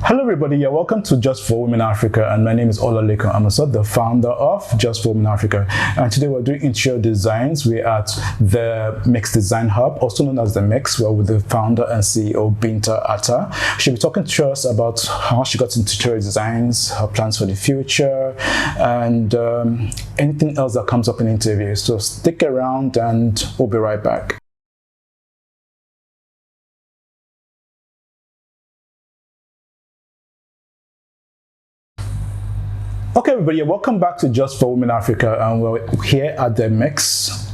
Hello everybody, you're welcome to Just for Women Africa, and my name is Olalekan Amasot, the founder of Just for Women Africa. And today we're doing interior designs. We're at the Mix Design Hub, also known as the Mix. We're with the founder and CEO Binta Ata. She'll be talking to us about how she got into interior designs, her plans for the future, and anything else that comes up in the interview. So stick around and we'll be right back. Okay, everybody, welcome back to Just for Women Africa, and we're here at the Mix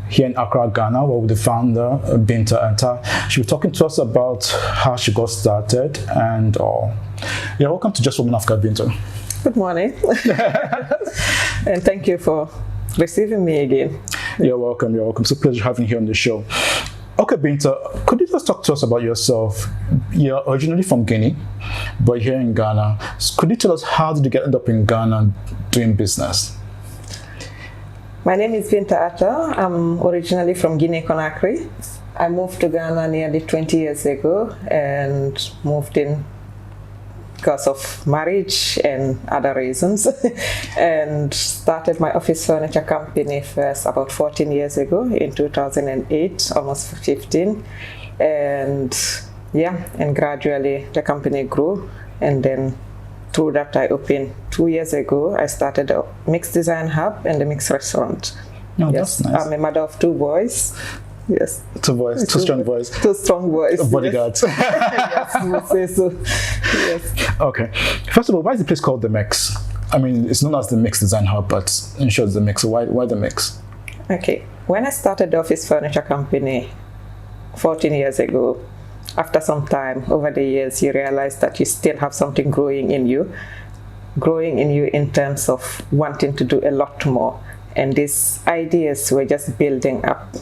here in Accra, Ghana. We're with the founder, Binta Ata. She'll be talking to us about how she got started and all. Yeah, welcome to Just for Women Africa, Binta. Good morning, and thank you for receiving me again. You're welcome. You're welcome. It's a pleasure having you here on the show. Okay, Binta, could you just talk to us about yourself? You're originally from Guinea, but here in Ghana. Could you tell us how did you end up in Ghana doing business? My name is Binta Ata. I'm originally from Guinea Conakry. I moved to Ghana nearly 20 years ago and moved in because of marriage and other reasons and started my office furniture company first about 14 years ago in 2008, almost 15. And gradually the company grew, and then through that I opened 2 years ago. I started a Mix Design Hub and the Mix Restaurant. Oh, yes, that's nice. I'm a mother of 2 boys. Yes. Two strong boys. 2 strong boys. Bodyguards. Yes, you would say so. Yes. Okay. First of all, why is the place called the Mix? I mean, it's known as the Mix Design Hub, but in short, it's the Mix. So why the Mix? Okay. When I started the office furniture company 14 years ago, after some time over the years, you realize that you still have something growing in you in terms of wanting to do a lot more. And these ideas were just building up,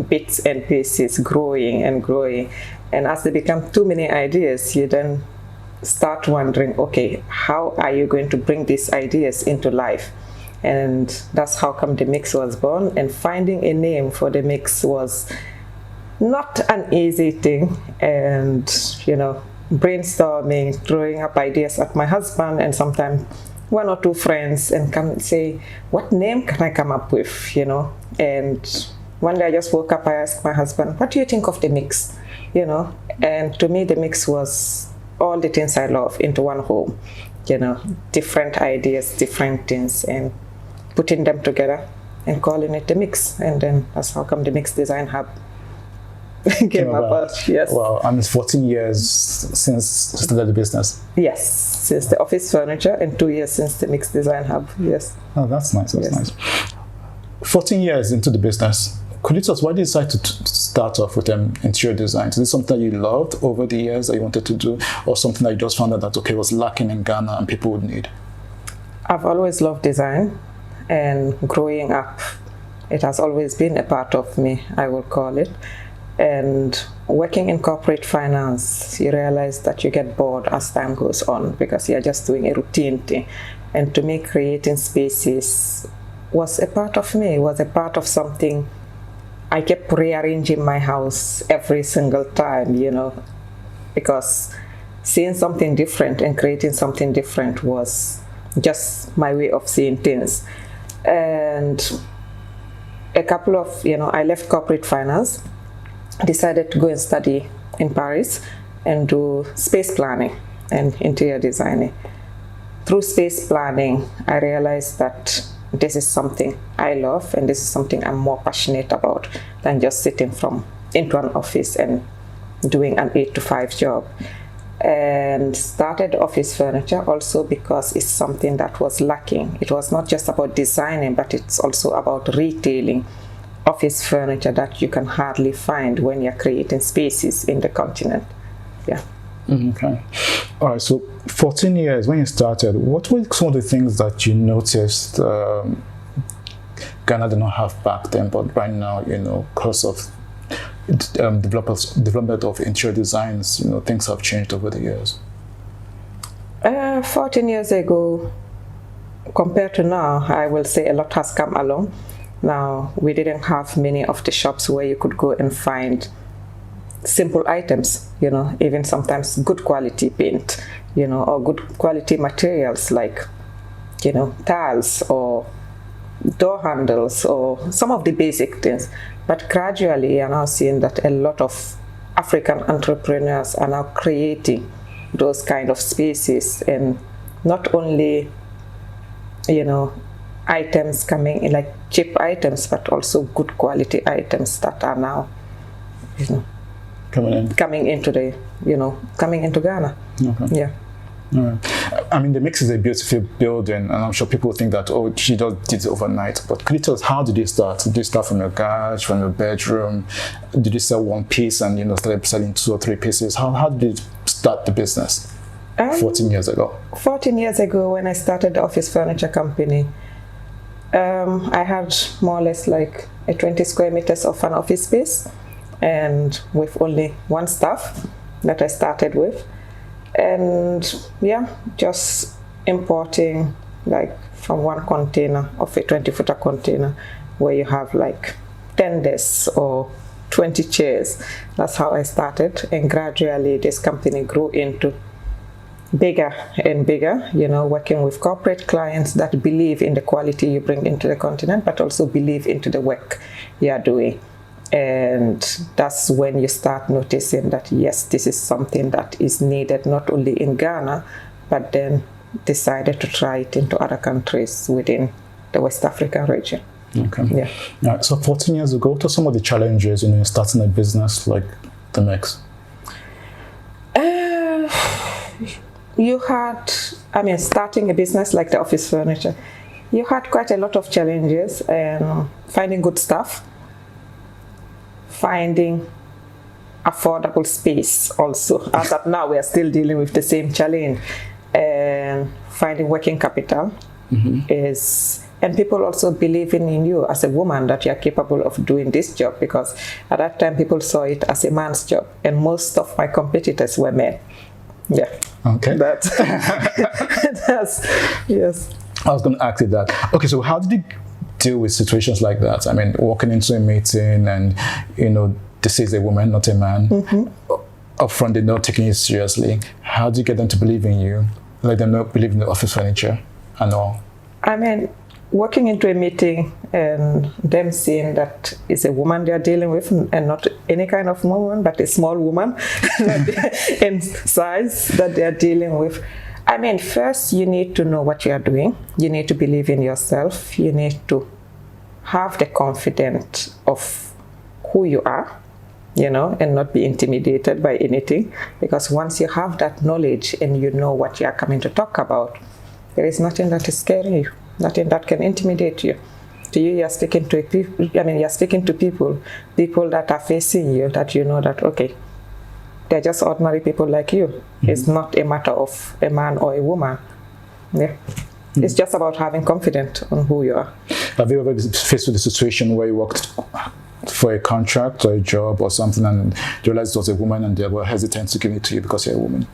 bits and pieces, growing and growing. And as they become too many ideas, you then start wondering, okay, how are you going to bring these ideas into life? And that's how come the Mix was born. And finding a name for the Mix was not an easy thing. And, brainstorming, throwing up ideas at my husband and sometimes 1 or 2 friends, and come and say, what name can I come up with, And one day I just woke up, I asked my husband, what do you think of the Mix? And to me, the Mix was all the things I love into one home, different ideas, different things, and putting them together and calling it the Mix. And then that's how come the Mix Design Hub came about. Yes. Wow, and it's 14 years since you started the business. Yes, since the office furniture, and 2 years since the Mix Design Hub. Yes. Oh, that's nice. That's nice. 14 years into the business. Could you tell us why did you decide to start off with interior design? Is this something that you loved over the years that you wanted to do, or something that you just found out that was lacking in Ghana and people would need? I've always loved design, and growing up, it has always been a part of me, I will call it. And working in corporate finance, you realize that you get bored as time goes on because you're just doing a routine thing. And to me, creating spaces was a part of me, was a part of something. I kept rearranging my house every single time, because seeing something different and creating something different was just my way of seeing things. And a couple of, I left corporate finance, decided to go and study in Paris and do space planning and interior designing. Through space planning, I realized that this is something I love, and this is something I'm more passionate about than just sitting into an office and doing an 8-to-5 job. And started office furniture also because it's something that was lacking. It was not just about designing, but it's also about retailing office furniture that you can hardly find when you're creating spaces in the continent. Yeah. Okay. All right. So 14 years when you started, what were some of the things that you noticed Ghana did not have back then, but right now, because of development of interior designs, things have changed over the years? 14 years ago, compared to now, I will say a lot has come along. Now, we didn't have many of the shops where you could go and find simple items, even sometimes good quality paint, or good quality materials like, tiles or door handles or some of the basic things. But gradually you're now seeing that a lot of African entrepreneurs are now creating those kind of spaces, and not only, items coming in like cheap items, but also good quality items that are now, coming into Ghana. Okay. Yeah. All right. I mean, the Mix is a beautiful building, and I'm sure people think that, oh, she just did it overnight. But could you tell us, how did you start? Did you start from your garage, from your bedroom? Did you sell one piece and started selling 2 or 3 pieces? How did you start the business 14 years ago? 14 years ago, when I started the office furniture company, I had more or less like a 20 square meters of an office space, and with only 1 staff that I started with. And yeah, just importing like from 1 container of a 20-footer container where you have like 10 desks or 20 chairs. That's how I started, and gradually this company grew into bigger and bigger, working with corporate clients that believe in the quality you bring into the continent, but also believe into the work you are doing. And that's when you start noticing that, yes, this is something that is needed not only in Ghana, but then decided to try it into other countries within the West African region. Okay. Yeah. So 14 years ago, what are some of the challenges in starting a business like the Mix? Starting a business like the office furniture, you had quite a lot of challenges, finding good staff, finding affordable space also. As of now, we are still dealing with the same challenge, and finding working capital and people also believing in you as a woman that you are capable of doing this job, because at that time people saw it as a man's job, and most of my competitors were men. Yeah. Okay. That's yes. I was going to ask you that. Okay, so how did you deal with situations like that? I mean, walking into a meeting and, this is a woman, not a man. Upfront, they're not taking you seriously. How do you get them to believe in you? Let them not believe in the office furniture and all? Walking into a meeting and them seeing that it's a woman they're dealing with, and not any kind of woman, but a small woman in size that they're dealing with. First you need to know what you are doing. You need to believe in yourself. You need to have the confidence of who you are, and not be intimidated by anything. Because once you have that knowledge and you know what you are coming to talk about, there is nothing that is scaring you. Nothing that can intimidate you. To you, you're speaking to you're speaking to people that are facing you, that you know that, okay, they're just ordinary people like you. It's not a matter of a man or a woman. Yeah. It's just about having confidence on who you are. Have you ever been faced with a situation where you worked for a contract or a job or something, and you realized it was a woman and they were hesitant to give it to you because you're a woman?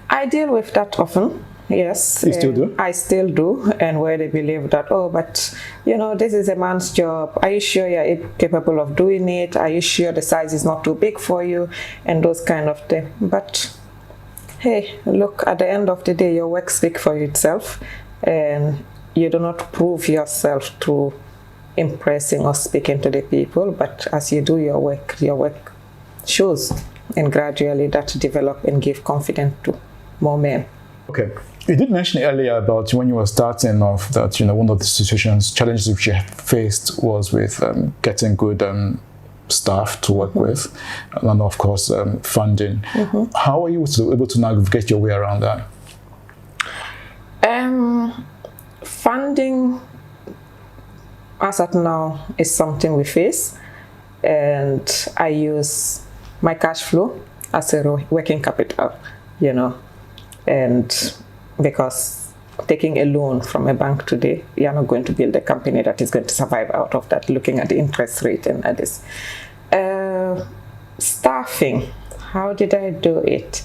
I deal with that often. Yes. You still do? I still do, and where they believe that, oh, but this is a man's job. Are you sure you're capable of doing it? Are you sure the size is not too big for you? And those kind of things. But hey, look, at the end of the day, your work speaks for itself, and you do not prove yourself through impressing or speaking to the people, but as you do your work shows, and gradually that develop and give confidence to more men. Okay. You did mention earlier about when you were starting off that, one of the challenges which you faced was with getting good staff to work with, and of course funding. How are you able to navigate your way around that? Funding, as at now, is something we face, and I use my cash flow as a working capital, and because taking a loan from a bank today, you are not going to build a company that is going to survive out of that, looking at the interest rate and at this. Staffing, how did I do it?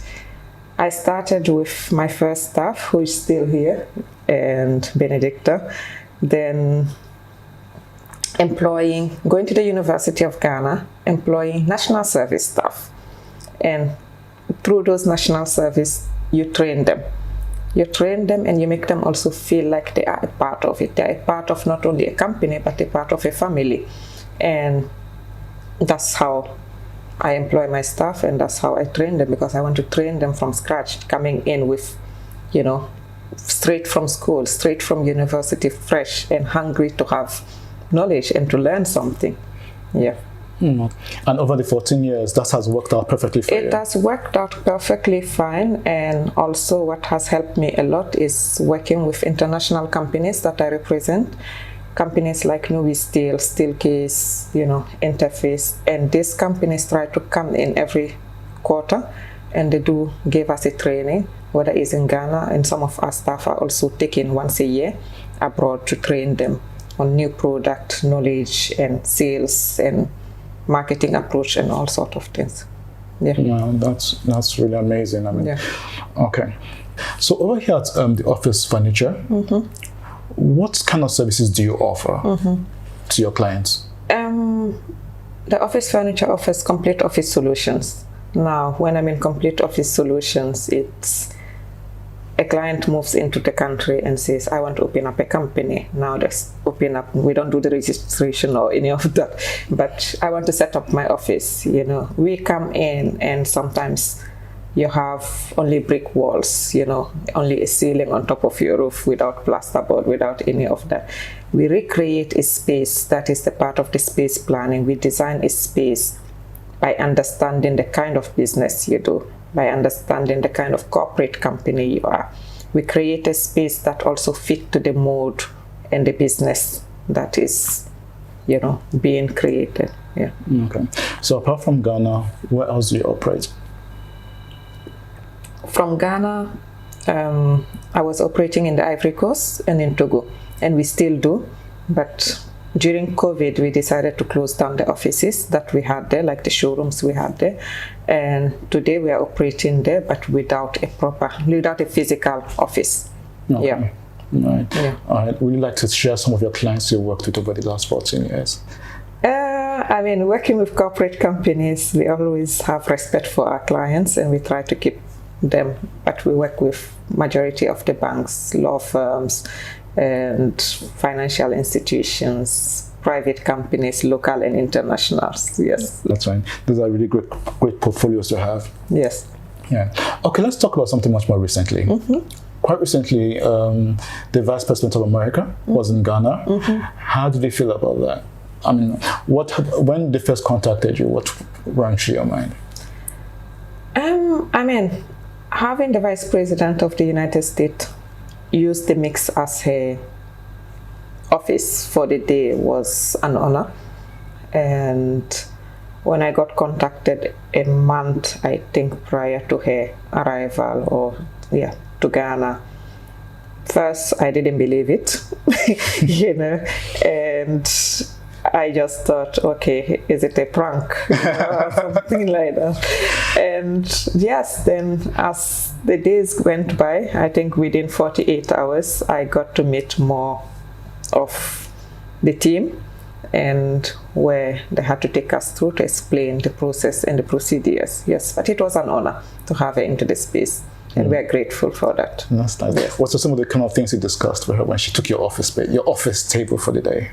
I started with my first staff, who is still here, and Benedicta. Then going to the University of Ghana, employing national service staff. And through those national service, you train them. You train them and you make them also feel like they are a part of it. They are a part of not only a company, but a part of a family. And that's how I employ my staff, and that's how I train them, because I want to train them from scratch, coming in with, straight from school, straight from university, fresh and hungry to have knowledge and to learn something. Yeah. And over the 14 years, that has worked out perfectly for you? It has worked out perfectly fine, and also what has helped me a lot is working with international companies that I represent. Companies like Nubi Steel, Steelcase, Interface, and these companies try to come in every quarter, and they do give us a training, whether it's in Ghana, and some of our staff are also taken once a year abroad to train them on new product knowledge and sales and marketing approach and all sort of things. Yeah. Wow, that's really amazing. I mean, yeah. Okay. So over here at the office furniture, what kind of services do you offer to your clients? The office furniture offers complete office solutions. Now, when I mean complete office solutions, it's a client moves into the country and says, I want to open up a company. Now let's open up. We don't do the registration or any of that, but I want to set up my office. We come in, and sometimes you have only brick walls, only a ceiling on top of your roof without plasterboard, without any of that. We recreate a space that is the part of the space planning. We design a space by understanding the kind of business you do, by understanding the kind of corporate company you are. We create a space that also fit to the mode and the business that is, being created. Yeah. Okay. So apart from Ghana, where else do you operate? From Ghana, I was operating in the Ivory Coast and in Togo, and we still do, but during COVID, we decided to close down the offices that we had there, like the showrooms we had there. And today we are operating there, but without a physical office. Okay. Yeah. Right. Yeah. All right. Would you like to share some of your clients you worked with over the last 14 years? Working with corporate companies, we always have respect for our clients, and we try to keep them, but we work with majority of the banks, law firms, and financial institutions, private companies, local and internationals. Yes, that's right. Those are really great portfolios to have. Yes. Yeah. Okay, let's talk about something much more recently. Quite recently, the Vice President of America was in Ghana. How did you feel about that? I mean, when they first contacted you, what ran through your mind? Having the Vice President of the United States use the mix as her office for the day was an honor. And when I got contacted a month, I think, prior to her arrival, to Ghana, first I didn't believe it, and I just thought, okay, is it a prank? Or something like that. And yes, then as the days went by, I think within 48 hours, I got to meet more of the team, and where they had to take us through to explain the process and the procedures. Yes, but it was an honor to have her into the space, and we are grateful for that. That's nice. Yes. What are some of the kind of things you discussed with her when she took your office table for the day?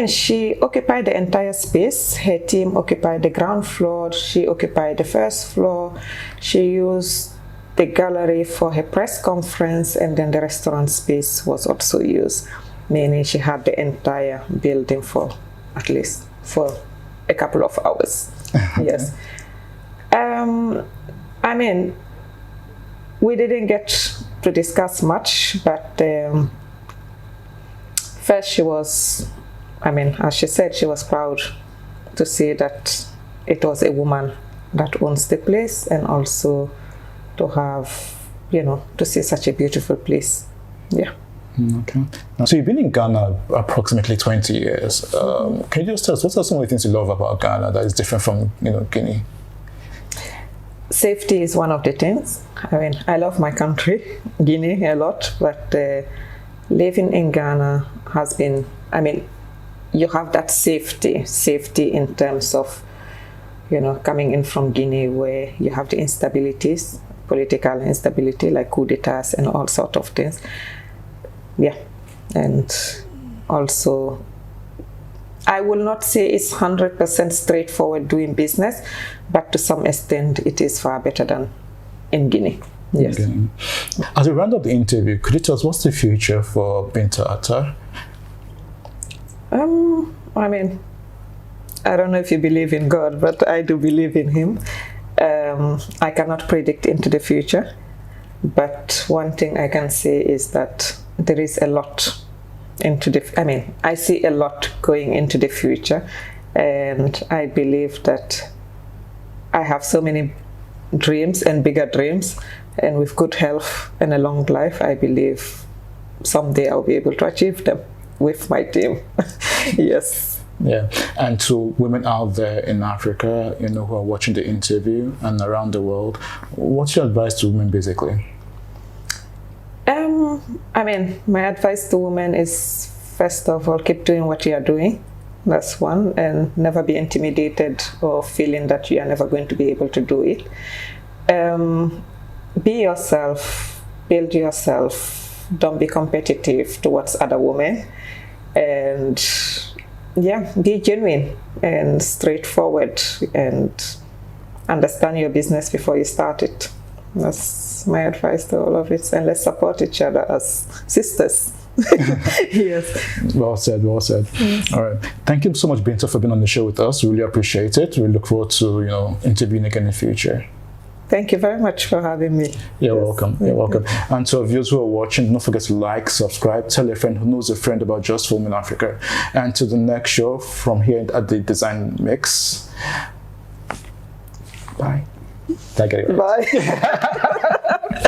She occupied the entire space. Her team occupied the ground floor. She occupied the first floor. She used the gallery for her press conference, and then the restaurant space was also used, meaning she had the entire building for at least for a couple of hours. Yes. We didn't get to discuss much, but first she was, as she said, she was proud to see that it was a woman that owns the place, and also to have, to see such a beautiful place. Yeah. Okay. So you've been in Ghana approximately 20 years. Can you just tell us, what are some of the things you love about Ghana that is different from, Guinea? Safety is one of the things. I love my country, Guinea, a lot, but living in Ghana has been, you have that safety in terms of, coming in from Guinea, where you have the instabilities, political instability, like coup d'etats and all sort of things. Yeah, and also, I will not say it's 100% straightforward doing business, but to some extent, it is far better than in Guinea. Yes. Okay. As we round up the interview, could you tell us what's the future for Binta Ata? I mean, I don't know if you believe in God, but I do believe in Him. I cannot predict into the future, but one thing I can say is that there is a lot I see a lot going into the future, and I believe that I have so many dreams and bigger dreams, and with good health and a long life, I believe someday I'll be able to achieve them with my team. Yes. Yeah, and to women out there in Africa, who are watching the interview and around the world, what's your advice to women basically? My advice to women is, first of all, keep doing what you are doing. That's one, and never be intimidated or feeling that you are never going to be able to do it. Be yourself, build yourself, don't be competitive towards other women, and be genuine and straightforward, and understand your business before you start it. That's my advice to all of it, and let's support each other as sisters. Yes. Well said, well said. Yes. All right. Thank you so much, Binta, for being on the show with us. Really appreciate it. We look forward to, interviewing again in the future. Thank you very much for having me. You're welcome. You're welcome. And to our viewers who are watching, don't forget to like, subscribe, tell a friend who knows a friend about Just for Women Africa. And to the next show from here at the Design Mix. Bye. Did I get it right? Bye.